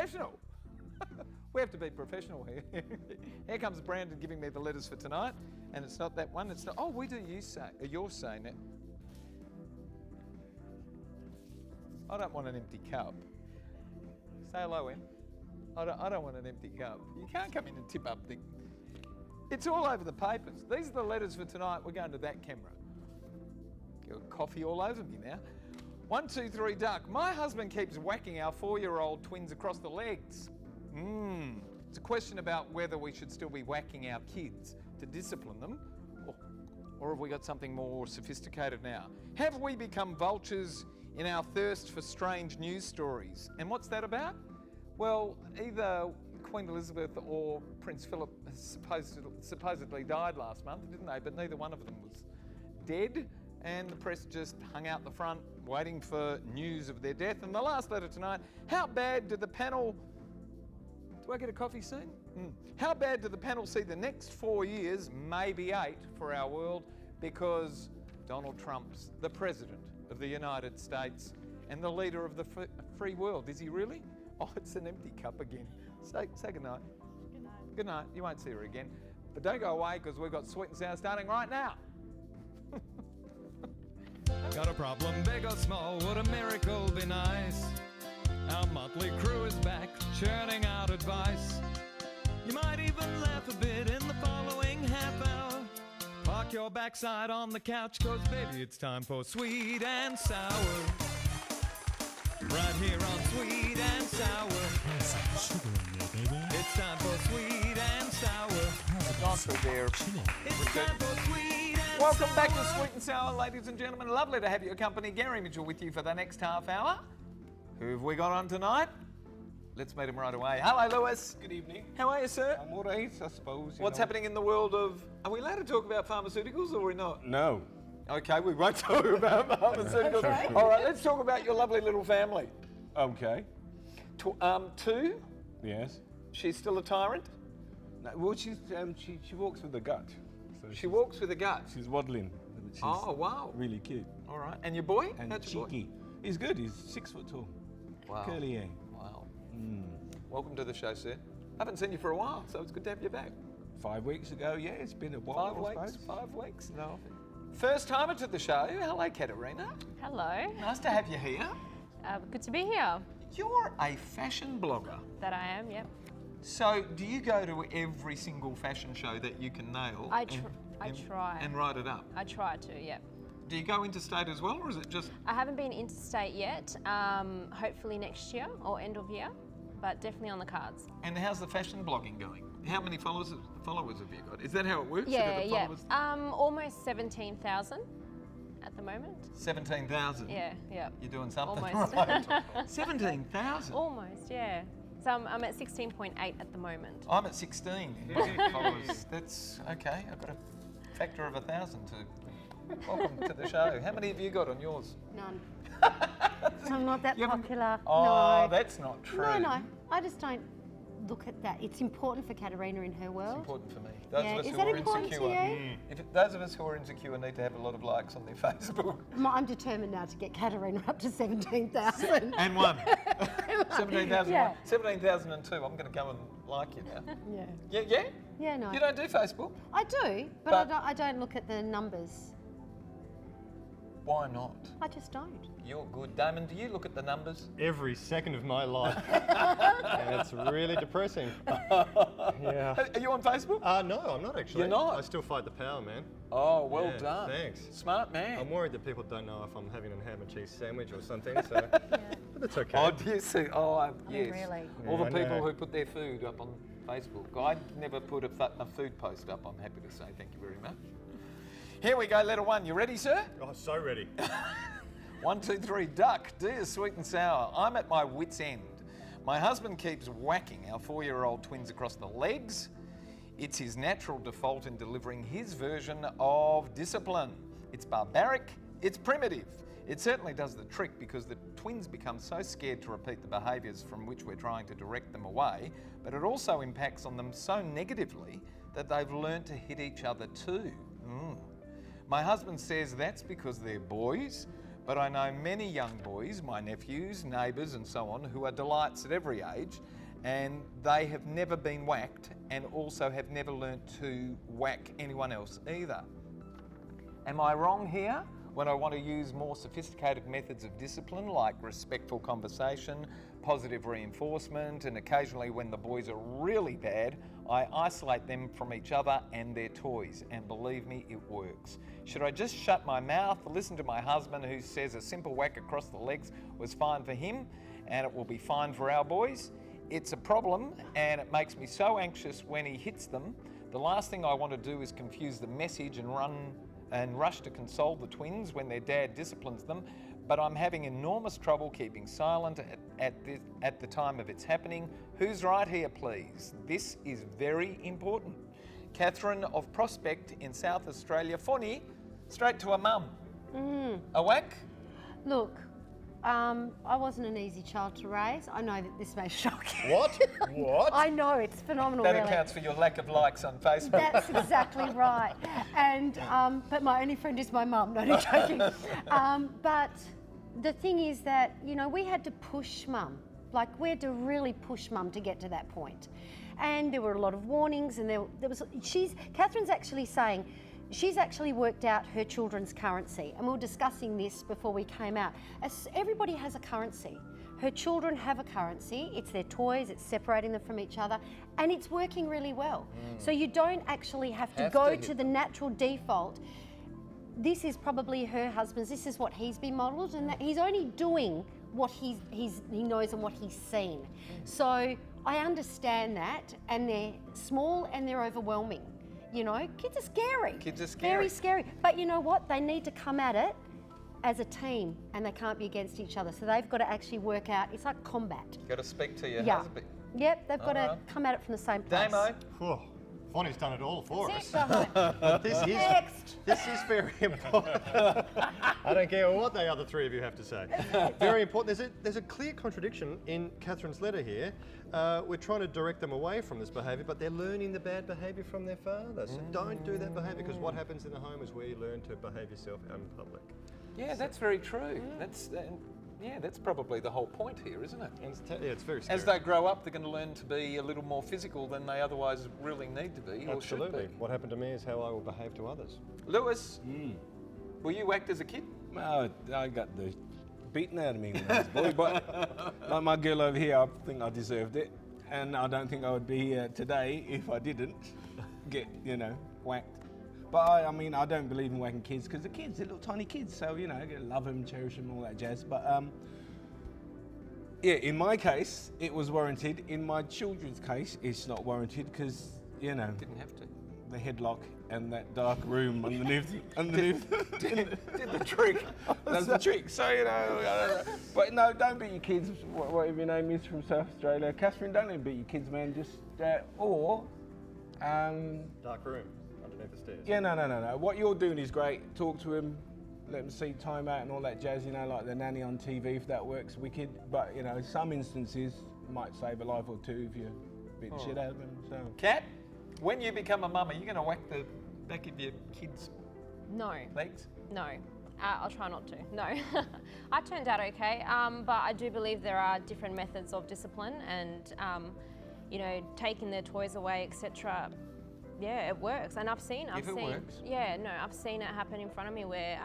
professional. We have to be professional here. Here comes Brandon giving me the letters for tonight, and it's not that one. It's not. Oh, we do you say. You're saying it. I don't want an empty cup. Say hello, Em. I don't want an empty cup. You can't come in and tip up the... It's all over the papers. These are the letters for tonight. We're going to that camera. Got coffee all over me now. 1, 2, 3, duck. My husband keeps whacking our 4-year-old twins across the legs. It's a question about whether we should still be whacking our kids to discipline them, or have we got something more sophisticated now? Have we become vultures in our thirst for strange news stories? And what's that about? Well, either Queen Elizabeth or Prince Philip supposedly died last month, didn't they? But neither one of them was dead, and the press just hung out the front waiting for news of their death. And the last letter tonight, how bad did the panel... Do I get a coffee soon? How bad did the panel see the next 4 years, maybe 8, for our world because Donald Trump's the President of the United States and the leader of the free world? Is he really? Oh, it's an empty cup again. Say goodnight. Good night. Good night. You won't see her again. But don't go away because we've got Sweet and Sour starting right now. Got a problem, big or small, would a miracle be nice? Our motley crew is back, churning out advice. You might even laugh a bit in the following half hour. Park your backside on the couch, cause baby it's time for Sweet and Sour. Right here on Sweet and Sour. Sugar in there, baby. It's time for Sweet and Sour. Not so there. It's time for Sweet and Welcome Sour. back to Sweet and Sour, ladies and gentlemen. Lovely to have your company. Gary Mitchell with you for the next half hour. Who have we got on tonight? Let's meet him right away. Hello, Lewis. Good evening. How are you, sir? I'm all right, I suppose. What's happening in the world of... Are we allowed to talk about pharmaceuticals or are we not? No. Okay, we won't talk about pharmaceuticals. Okay. All right, let's talk about your lovely little family. Okay. Two, Yes. she's still a tyrant. No, well, she walks with the gut. So She walks with a gut. She's waddling. She's Oh, wow. really cute. All right. And your boy? And How's your boy? cheeky. He's good. He's 6 foot tall. Wow. Curly hair. Wow. Welcome to the show, sir. I haven't seen you for a while, so it's good to have you back. 5 weeks ago, yeah, it's been a while. 5 I weeks? suppose. 5 weeks? No. First timer to the show. Hello, Katerina. Hello. Nice to have you here. Good to be here. You're a fashion blogger. That I am, yep. So, do you go to every single fashion show that you can nail? I try. And write it up? I try to, yep. Do you go interstate as well, or is it just... I haven't been interstate yet. Hopefully next year or end of year, but definitely on the cards. And how's the fashion blogging going? How many followers have you got? Is that how it works? Yeah, You got the yeah. followers? Almost 17,000 at the moment. 17,000? Yeah, yeah. You're doing something Almost. right. 17,000? Almost, yeah. So I'm at 16.8 at the moment. I'm at 16 followers. That's okay. I've got a factor of 1,000 to... Welcome to the show. How many have you got on yours? None. I'm not that You haven't- popular. Oh, no. that's not true. No. I just don't look at that. It's important for Katerina in her world. It's important for me. Those Yeah, of us is who that are important to insecure. Those of us who are insecure need to have a lot of likes on their Facebook. I'm determined now to get Katerina up to 17,000. And one. 17,000. Yeah. 17,002. I'm going to go and like you now. Yeah. Yeah? Yeah, no. You don't do Facebook? I do, but I don't look at the numbers. Why not? I just don't. You're good. Damon, do you look at the numbers? Every second of my life. And it's really depressing. Yeah. Are you on Facebook? No, I'm not actually. You're not? I still fight the power, man. Oh, well Yeah, done. thanks. Smart man. I'm worried that people don't know if I'm having a ham and cheese sandwich or something, so. But that's okay. Oh, do you see? Oh, yes. really? All the Yeah, I people know. who put their food up on Facebook. I'd never put a food post up, I'm happy to say. Thank you very much. Here we go, letter 1. You ready, sir? Oh, so ready. 1, 2, 3, duck. Dear Sweet and Sour, I'm at my wit's end. My husband keeps whacking our 4-year-old twins across the legs. It's his natural default in delivering his version of discipline. It's barbaric, it's primitive. It certainly does the trick because the twins become so scared to repeat the behaviours from which we're trying to direct them away, but it also impacts on them so negatively that they've learnt to hit each other too. My husband says that's because they're boys, But I know many young boys, my nephews, neighbours and so on, who are delights at every age, and they have never been whacked and also have never learnt to whack anyone else either. Am I wrong here when I want to use more sophisticated methods of discipline like respectful conversation, positive reinforcement, and occasionally when the boys are really bad, I isolate them from each other and their toys, and believe me, it works. Should I just shut my mouth, listen to my husband who says a simple whack across the legs was fine for him and it will be fine for our boys? It's a problem and it makes me so anxious when he hits them. The last thing I want to do is confuse the message and rush to console the twins when their dad disciplines them, but I'm having enormous trouble keeping silent at the time of its happening. Who's right here, please? This is very important. Catherine of Prospect in South Australia. Foni, straight to a mum. A whack? Look, I wasn't an easy child to raise. I know that this may shock you. What? What? I know, it's phenomenal, That really. accounts for your lack of likes on Facebook. That's exactly right. And but my only friend is my mum. No, I'm joking. But the thing is that, you know, we had to push mum. Like, we had to really push mum to get to that point. And there were a lot of warnings, and there was. Catherine's actually saying. She's actually worked out her children's currency, and we were discussing this before we came out. Everybody has a currency. Her children have a currency. It's their toys, it's separating them from each other, and it's working really well. So you don't actually have to go to the natural default. This is probably her husband's, this is what he's been modelled, and that he's only doing what he knows and what he's seen. So I understand that, and they're small and they're overwhelming. You know, kids are scary. Kids are scary. Very scary. But you know what? They need to come at it as a team, and they can't be against each other. So they've got to actually work out. It's like combat. You've got to speak to your Yeah. husband. Yep, they've got to Alright. come at it from the same place. Damo, Whew. Foni's done it all for us. That's it, But this is Next. this is very important. I don't care what the other three of you have to say. Very important. There's a clear contradiction in Catherine's letter here. We're trying to direct them away from this behaviour, but they're learning the bad behaviour from their father. So don't do that behaviour, because what happens in the home is where you learn to behave yourself out in public. yeah, that's very true. That's probably the whole point here, isn't it? And it's very scary. As they grow up, they're going to learn to be a little more physical than they otherwise really need to be or should Absolutely. be. What happened to me is how I will behave to others. Lewis, were you whacked as a kid? Well, I got the beaten out of me when I was a boy, but like my girl over here, I think I deserved it, and I don't think I would be here today if I didn't get, whacked. But I mean, I don't believe in whacking kids, because the kids, they're little tiny kids, so you gotta love them, cherish them, all that jazz. But yeah, in my case, it was warranted. In my children's case, it's not warranted, because Didn't have to. the headlock and that dark room underneath Did the trick. that's the trick. So I don't know. But no, don't beat your kids. Whatever your name is from South Australia, Catherine, don't even beat your kids, man. Just Dark room underneath the stairs. yeah, no. What you're doing is great. Talk to him, let him see time out and all that jazz. Like the nanny on TV, if that works, wicked. But some instances might save a life or two if you beat the shit out of them. So. Kat, when you become a mum, are you going to whack the back of your kids' No, legs? no. I'll try not to. No. I turned out okay, but I do believe there are different methods of discipline, and taking their toys away, etc. Yeah, it works, and I've seen. works. Yeah, no, I've seen it happen in front of me where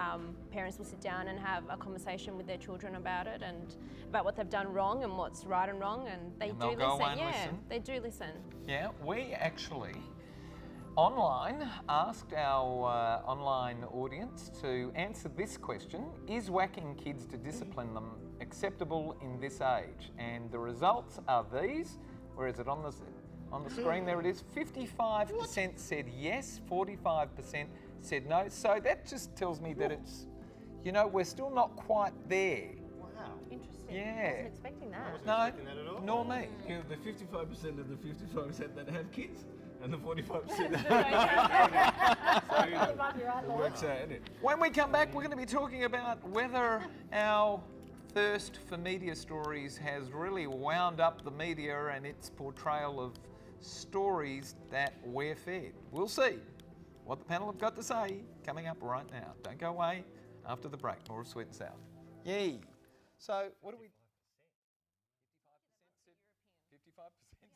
parents will sit down and have a conversation with their children about it and about what they've done wrong and what's right and wrong, and they And do they'll go listen. away and Yeah, listen. they do listen. Yeah, we actually online asked our online audience to answer this question: is whacking kids to discipline them acceptable in this age? And the results are these. Where is it on the screen? There it is. 55% said yes, 45% said no. So that just tells me that it's, we're still not quite there. Wow. Interesting. Yeah. I wasn't expecting that. No, expecting that at all. nor me. Yeah, the 55% of the 55% that have kids, and the 45% that so, it works out, innit? When we come back, we're going to be talking about whether our thirst for media stories has really wound up the media and its portrayal of stories that we're fed. We'll see what the panel have got to say coming up right now. Don't go away. After the break, more of Sweet and Sour. Yay. So what do we... 55%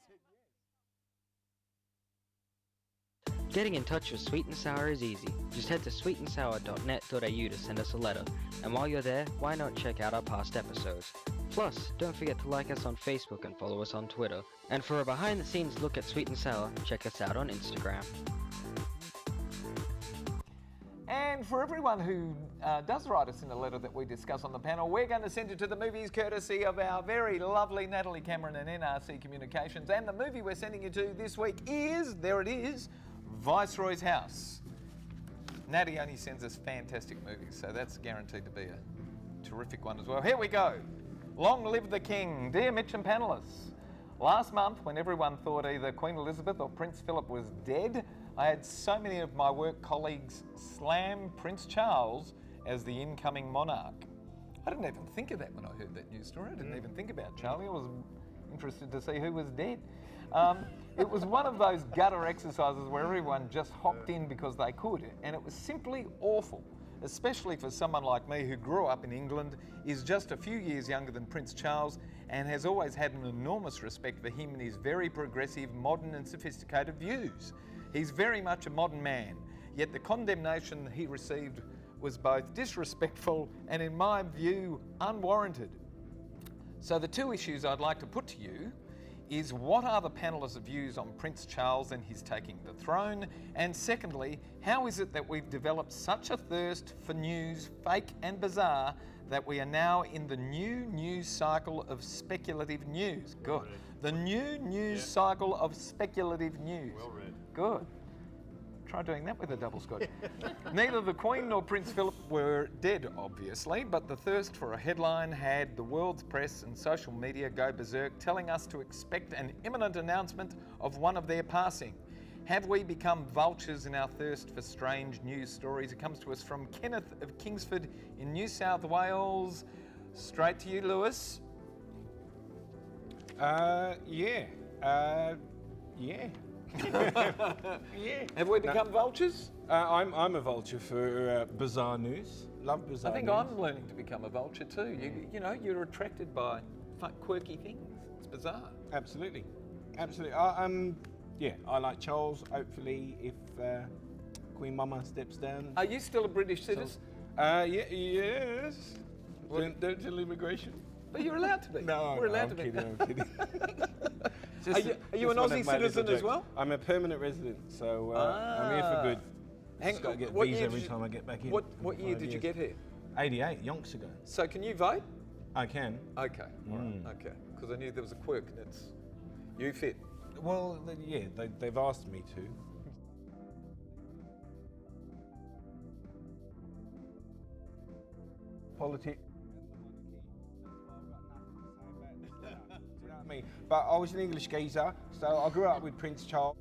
said yes. Getting in touch with Sweet and Sour is easy. Just head to sweetandsour.net.au to send us a letter. And while you're there, why not check out our past episodes? Plus, don't forget to like us on Facebook and follow us on Twitter. And for a behind-the-scenes look at Sweet and Sour, check us out on Instagram. And for everyone who does write us in a letter that we discuss on the panel, we're going to send it to the movies courtesy of our very lovely Natalie Cameron and NRC Communications. And the movie we're sending you to this week is, there it is, Viceroy's House. Natty only sends us fantastic movies, so that's guaranteed to be a terrific one as well. Here we go. Long live the King. Dear Mitch and panellists, last month when everyone thought either Queen Elizabeth or Prince Philip was dead, I had so many of my work colleagues slam Prince Charles as the incoming monarch. I didn't even think of that when I heard that news story. I didn't even think about Charlie. I was interested to see who was dead. It was one of those gutter exercises where everyone just hopped in because they could, and it was simply awful, especially for someone like me who grew up in England, is just a few years younger than Prince Charles, and has always had an enormous respect for him and his very progressive, modern and sophisticated views. He's very much a modern man, yet the condemnation he received was both disrespectful and, in my view, unwarranted. So the two issues I'd like to put to you is, what are the panellists' views on Prince Charles and his taking the throne? And secondly, how is it that we've developed such a thirst for news, fake and bizarre, that we are now in the new news cycle of speculative news? Good. The new news cycle of speculative news. Well read. Good. Try doing that with a double scotch. Neither the Queen nor Prince Philip were dead, obviously, but the thirst for a headline had the world's press and social media go berserk, telling us to expect an imminent announcement of one of their passing. Have we become vultures in our thirst for strange news stories? It comes to us from Kenneth of Kingsford in New South Wales. Straight to you, Lewis. Yeah. Yeah. Have we become vultures? I'm a vulture for bizarre news. Love bizarre I think news. I'm learning to become a vulture too. You know, you're attracted by quirky things. It's bizarre. Absolutely. Yeah, I like Charles. Hopefully, if Queen Mama steps down. Are you still a British citizen? Yes. Don't tell immigration. But you're allowed to be. No, we're allowed I'm to be. kidding, I'm kidding. Are you an Aussie citizen as well? I'm a permanent resident, so I'm here for good. Just got to get visa every time I get back in. What year did you get here? 88, yonks ago. So can you vote? I can. Okay, all right, okay. Because I knew there was a quirk and it's you fit. Well, yeah, they've asked me to. Politics. Do you know what I mean? But I was an English geezer, so I grew up with Prince Charles.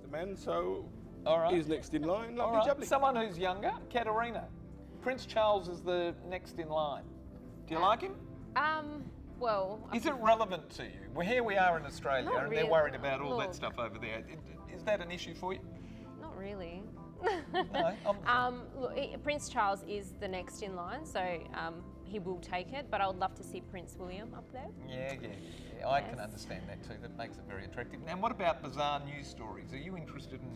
The man, so All right. he's next in line. All Lovely right. jubbly. Someone who's younger, Katerina. Prince Charles is the next in line. Do you like him? Well, Is it relevant to you? Well, here we are in Australia, Not and they're really. worried about all that Look. stuff over there. Is that an issue for you? not really. No. Look, Prince Charles is the next in line, so he will take it. But I would love to see Prince William up there. Yeah, I can Yes. understand that too. That makes it very attractive. And what about bizarre news stories? Are you interested in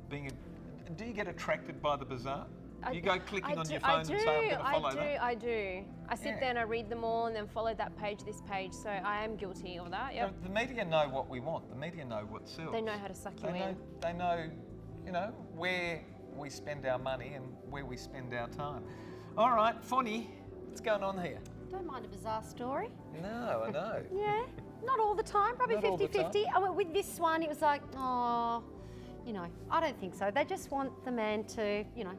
being? Do you get attracted by the bizarre? You go clicking on your phone and say, "I'm going to follow that." I do. I sit Yeah. there and I read them all, and then follow that page, this page. So I am guilty of that. Yep. The media know what we want. The media know what sells. They know how to suck you They know, in. they know, you know, where we spend our money and where we spend our time. All right, Foni, what's going on here? Don't mind a bizarre story. No, I know. Yeah, not all the time, probably Not all the 50-50. With this one, it was like, oh, you know, I don't think so. They just want the man to, you know,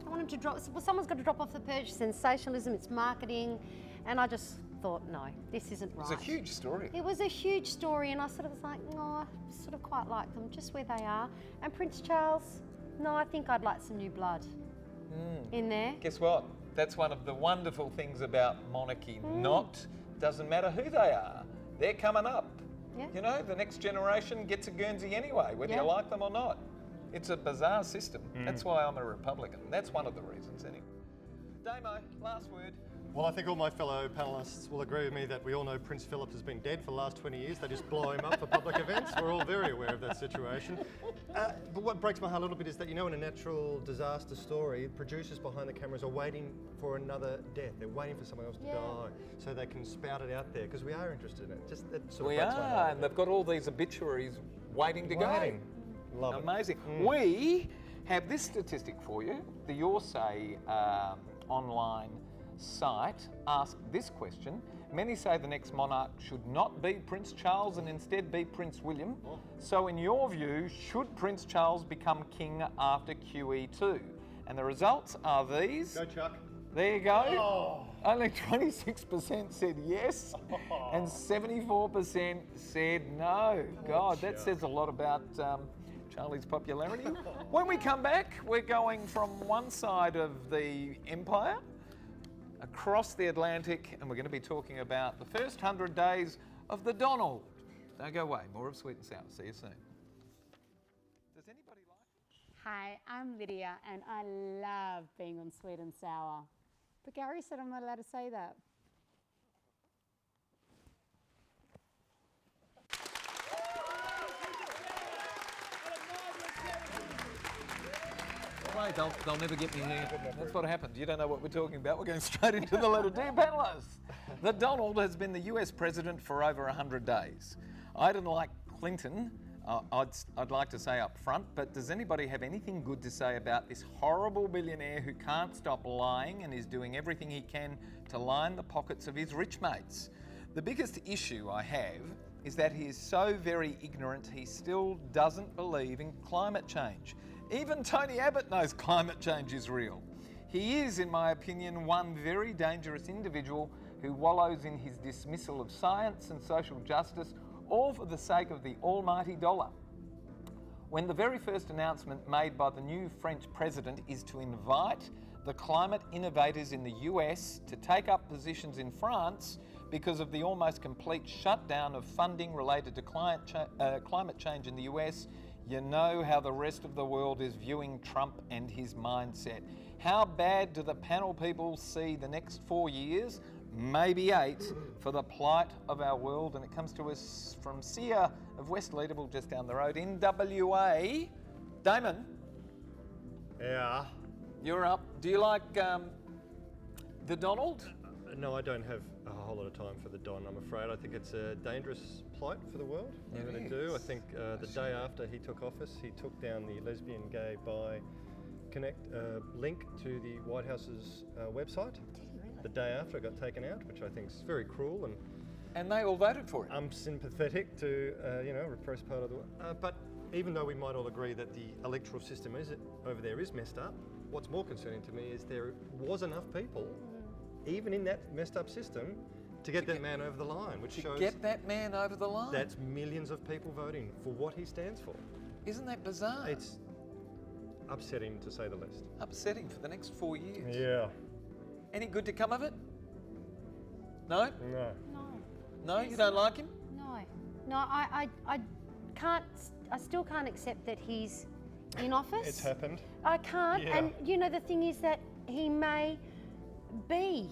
I want him to drop, well, someone's got to drop off the perch. Sensationalism, it's marketing. And I just thought, no, this isn't right. It's a huge story. It was a huge story, and I sort of was like, no, I sort of quite like them just where they are. And Prince Charles, no, I think I'd like some new blood in there. Guess what? That's one of the wonderful things about monarchy. Doesn't matter who they are. They're coming up. Yeah. You know, the next generation gets a Guernsey anyway, whether Yeah. you like them or not. It's a bizarre system. That's why I'm a Republican. That's one of the reasons, anyway. Damo, last word. Well, I think all my fellow panellists will agree with me that we all know Prince Philip has been dead for the last 20 years. They just blow him up for public events. We're all very aware of that situation. But what breaks my heart a little bit is that, in a natural disaster story, producers behind the cameras are waiting for another death. They're waiting for someone else to die so they can spout it out there, because we are interested in it. Just that sort of We breaks my are, heart. and they've got all these obituaries waiting to Waiting. go. Love it. Amazing. We have this statistic for you. The Your Say online site asked this question. Many say the next monarch should not be Prince Charles and instead be Prince William. So in your view, should Prince Charles become king after QE2? And the results are these. Go, Chuck. There you go. Only 26% said yes, and 74% said no. God, that says a lot about Charlie's popularity. When we come back, we're going from one side of the empire across the Atlantic, and we're going to be talking about the first 100 days of the Donald. Don't go away. More of Sweet and Sour. See you soon. Does anybody like it? Hi, I'm Lydia and I love being on Sweet and Sour. But Gary said I'm not allowed to say that. Wait, they'll never get me here. That's what happened. You don't know what we're talking about. We're going straight into the letter D. Panellists. The Donald has been the US president for over 100 days. I didn't like Clinton, I'd like to say up front, but does anybody have anything good to say about this horrible billionaire who can't stop lying and is doing everything he can to line the pockets of his rich mates? The biggest issue I have is that he is so very ignorant he still doesn't believe in climate change. Even Tony Abbott knows climate change is real. He is, in my opinion, one very dangerous individual who wallows in his dismissal of science and social justice, all for the sake of the almighty dollar. When the very first announcement made by the new French president is to invite the climate innovators in the US to take up positions in France because of the almost complete shutdown of funding related to climate change in the US, you know how the rest of the world is viewing Trump and his mindset. How bad do the panel people see the next 4 years, maybe 8, for the plight of our world? And it comes to us from Sia of West Leederville, just down the road in WA. Damon, Yeah. you're up. Do you like the Donald? No, I don't have a whole lot of time for the Don, I'm afraid. I think it's a dangerous plight for the world. I really do. I think the day after he took office, he took down the lesbian, gay, bi, link to the White House's website. The day after it got taken out, which I think is very cruel, And they all voted for it. I'm sympathetic to, repress part of the... but even though we might all agree that the electoral system over there is messed up, what's more concerning to me is there was enough people, even in that messed up system, to get that man over the line, which shows Get that man over the line. that's millions of people voting for what he stands for. Isn't that bizarre? It's upsetting, to say the least. Upsetting for the next 4 years. Yeah. Any good to come of it? No? No. No, you don't like him? No, I can't. I still can't accept that he's in office. It's happened. I can't. Yeah. And the thing is that he may be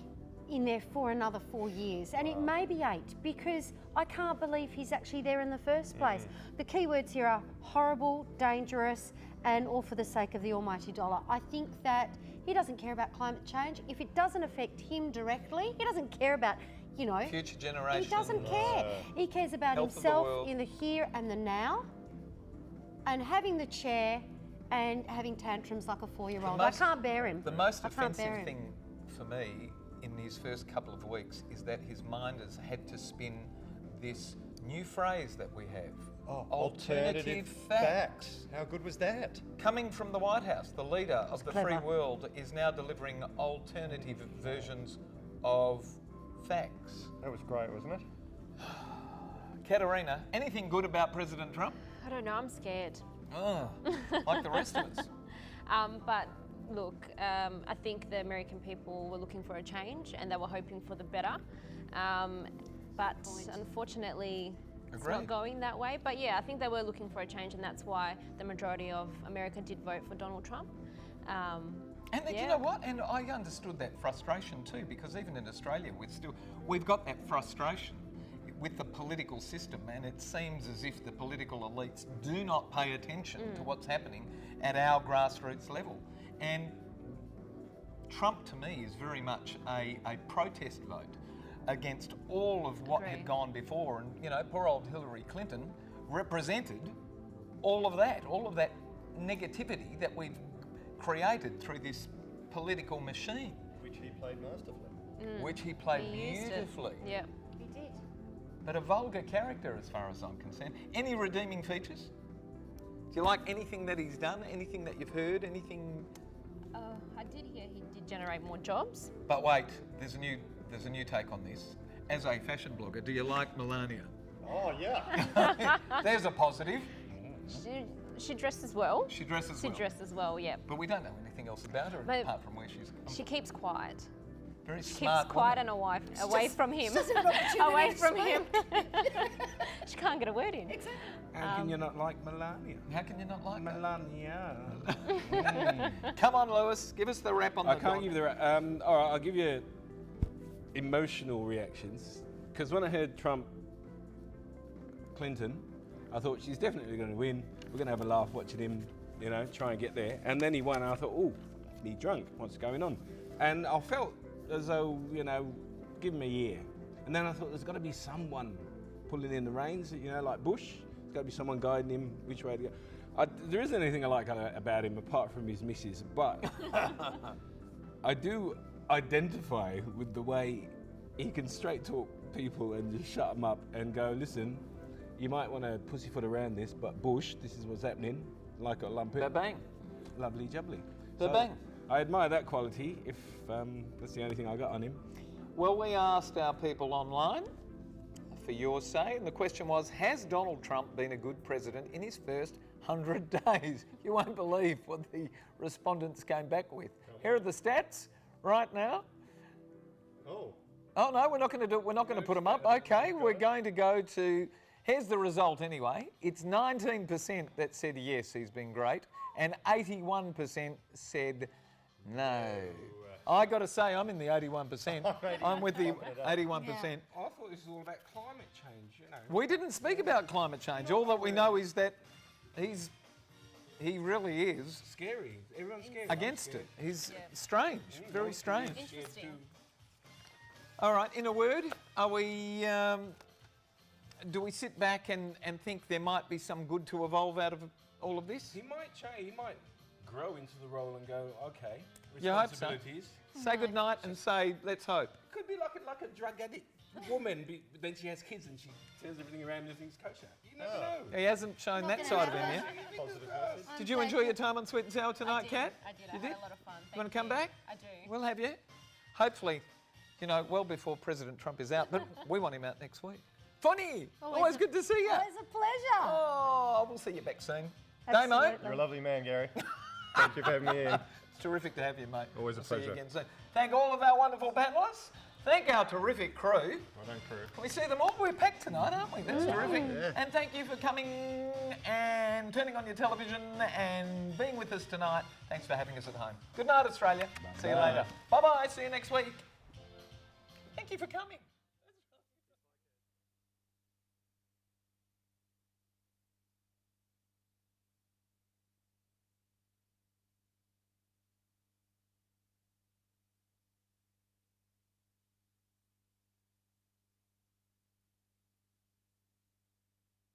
in there for another 4 years, and it may be 8, because I can't believe he's actually there in the first place. The key words here are horrible, dangerous, and all for the sake of the almighty dollar. I think that he doesn't care about climate change. If it doesn't affect him directly, he doesn't care about, Future generations. he doesn't care. He cares about Health of the himself world. in the here and the now, and having the chair and having tantrums like a 4-year-old. I can't bear him. The most I can't bear offensive him. thing for me in these first couple of weeks is that his mind has had to spin this new phrase that we have. Alternative facts. How good was that? Coming from the White House, the leader of the clever. free world is now delivering alternative versions of facts. That was great, wasn't it? Katerina, anything good about President Trump? I don't know, I'm scared. Oh, like the rest of us. But look, I think the American people were looking for a change and they were hoping for the better. But unfortunately, it's Agreed. not going that way. But yeah, I think they were looking for a change, and that's why the majority of America did vote for Donald Trump. And then, you Yeah. know what? And I understood that frustration too, because even in Australia, we've got that frustration with the political system, and it seems as if the political elites do not pay attention to what's happening at our grassroots level. And Trump, to me, is very much a protest vote against all of what had Agree. gone before. And, you know, poor old Hillary Clinton represented all of that negativity that we've created through this political machine, Which he played masterfully. which he played He used it. beautifully. Yeah. He did. But a vulgar character, as far as I'm concerned. Any redeeming features? Do you like anything that he's done? Anything that you've heard? Anything? I did hear he did generate more jobs. But wait, there's a new take on this. As a fashion blogger, do you like Melania? Oh, yeah. There's a positive. She dresses well. She dresses She well. dresses well, yeah. But we don't know anything else about her But apart from where she's She keeps quiet. very She smart. keeps quiet woman. and away from him. doesn't have an opportunity Away to from speak. him. She can't get a word in. How can you not like Melania? How can you not like her? Melania. Come on, Lewis, give us the rap on I the can't dot. give you the. All right, I'll give you emotional reactions. Because when I heard Trump, Clinton, I thought she's definitely going to win. We're going to have a laugh watching him, you know, try and get there. And then he won, and I thought, oh, he's drunk. What's going on? And I felt as though, you know, give him a year. And then I thought there's got to be someone pulling in the reins, you know, like Bush. There's got to be someone guiding him which way to go. There isn't anything I like about him apart from his missus, but I do identify with the way he can straight talk people and just shut them up and go, listen, you might want to pussyfoot around this, but Bush, this is what's happening, like a lumpet. Ba-bang. Lovely jubbly. Ba-bang. I admire that quality, if that's the only thing I got on him. Well, we asked our people online for your say, and the question was, has Donald Trump been a good president in his first 100 days? You won't believe what the respondents came back with. Here are the stats right now. Oh. Oh no, we're not going to do. We're not going to put them up. Okay, we're going to go to. Here's the result anyway. It's 19% that said yes, he's been great, and 81% said no. I got to say, I'm in the 81%. I'm with the 81%. I thought this was all about climate change, you know. We didn't speak about climate change. All that we know is that he really is Scary. Everyone's scared. against it. He's strange, very strange. Interesting. All right, in a word, are we? Do we sit back and think there might be some good to evolve out of all of this? He might change. He might grow into the role and go, okay, You hope so. responsibilities. Say good night and say, let's hope. Could be like a drug addict woman, but then she has kids and she turns everything around and everything's kosher. You never know. He hasn't shown that side of him yet. Positive message. Did you enjoy your time on Sweet and Sour tonight, Kat? I did. You I did? had a lot of fun. You want to come back? I do. We'll have you. Hopefully, you know, well before President Trump is out, but we want him out next week. Foni, always good to see you. It's a pleasure. Oh, we'll see you back soon. Absolutely. Damo, You're a lovely man, Gary. Thank you for having me in. it's terrific to have you, mate. Always a We'll see you pleasure. again soon. Thank all of our wonderful panellists. Thank our terrific crew. I don't crew. Can we see them all? We're packed tonight, aren't we? That's terrific. Yeah. And thank you for coming and turning on your television and being with us tonight. Thanks for having us at home. Good night, Australia. See you later. Bye-bye. See you next week. Thank you for coming.